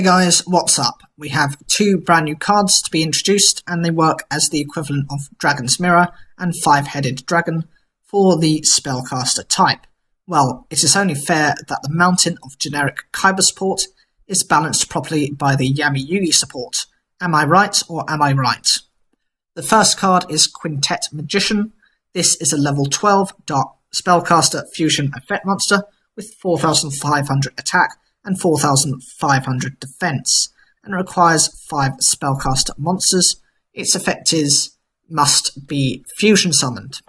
Hey guys, what's up? We have two brand new cards to be introduced, and they work as the equivalent of Dragon's Mirror and Five-Headed Dragon for the Spellcaster type. Well, it is only fair that the mountain of generic Kyber support is balanced properly by the yugioh support. Am I right or am I right? The first card is Quintet Magician. This is a level 12 Dark Spellcaster fusion effect monster with 4,500 attack and 4,500 defense, and requires 5 Spellcaster monsters. Its effect is must be fusion summoned.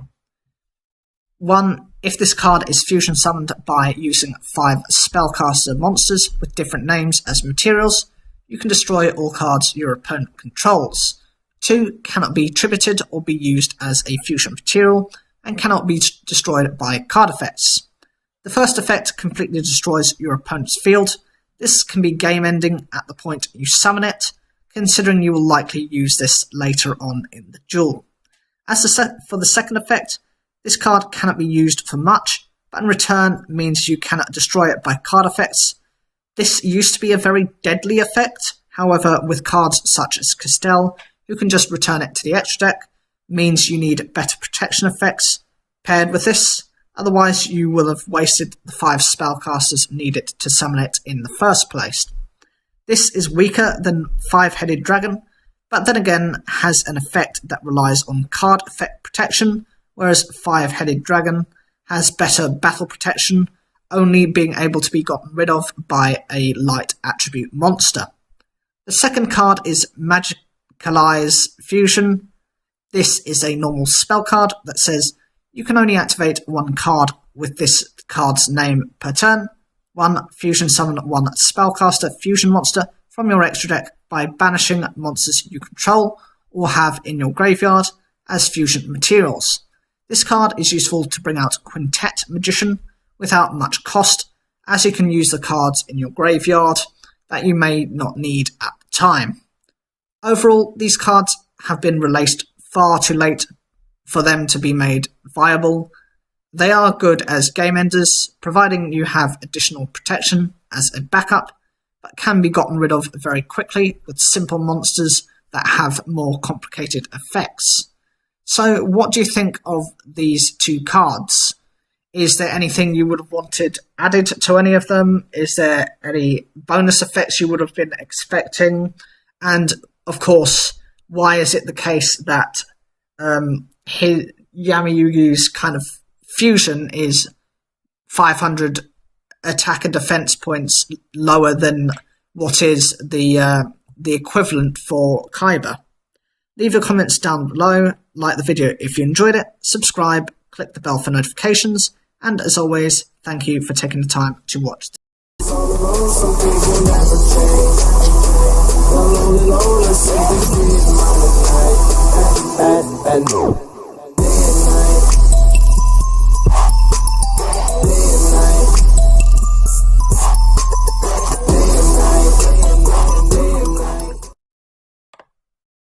1. If this card is fusion summoned by using 5 Spellcaster monsters with different names as materials, you can destroy all cards your opponent controls. 2. Cannot be tributed or be used as a fusion material, and cannot be destroyed by card effects. The first effect completely destroys your opponent's field. This can be game-ending at the point you summon it, considering you will likely use this later on in the duel. For the second effect, this card cannot be used for much, but in return means you cannot destroy it by card effects. This used to be a very deadly effect, however, with cards such as Castell, who can just return it to the extra deck, means you need better protection effects paired with this. Otherwise, you will have wasted the 5 spellcasters needed to summon it in the first place. This is weaker than Five-Headed Dragon, but then again has an effect that relies on card effect protection, whereas Five-Headed Dragon has better battle protection, only being able to be gotten rid of by a light attribute monster. The second card is Magicalize Fusion. This is a normal spell card that says you can only activate 1 card with this card's name per turn. 1. Fusion summon 1 Spellcaster fusion monster from your extra deck by banishing monsters you control or have in your graveyard as fusion materials. This card is useful to bring out Quintet Magician without much cost, as you can use the cards in your graveyard that you may not need at the time. Overall, these cards have been released far too late for them to be made viable. They are good as game enders, providing you have additional protection as a backup, but can be gotten rid of very quickly with simple monsters that have more complicated effects. So what do you think of these two cards? Is there anything you would have wanted added to any of them? Is there any bonus effects you would have been expecting? And of course, why is it the case that yugioh's kind of fusion is 500 attack and defense points lower than what is the equivalent for Kyber? Leave your comments down below, like the video if you enjoyed it, subscribe, click the bell for notifications, and as always, thank you for taking the time to watch. And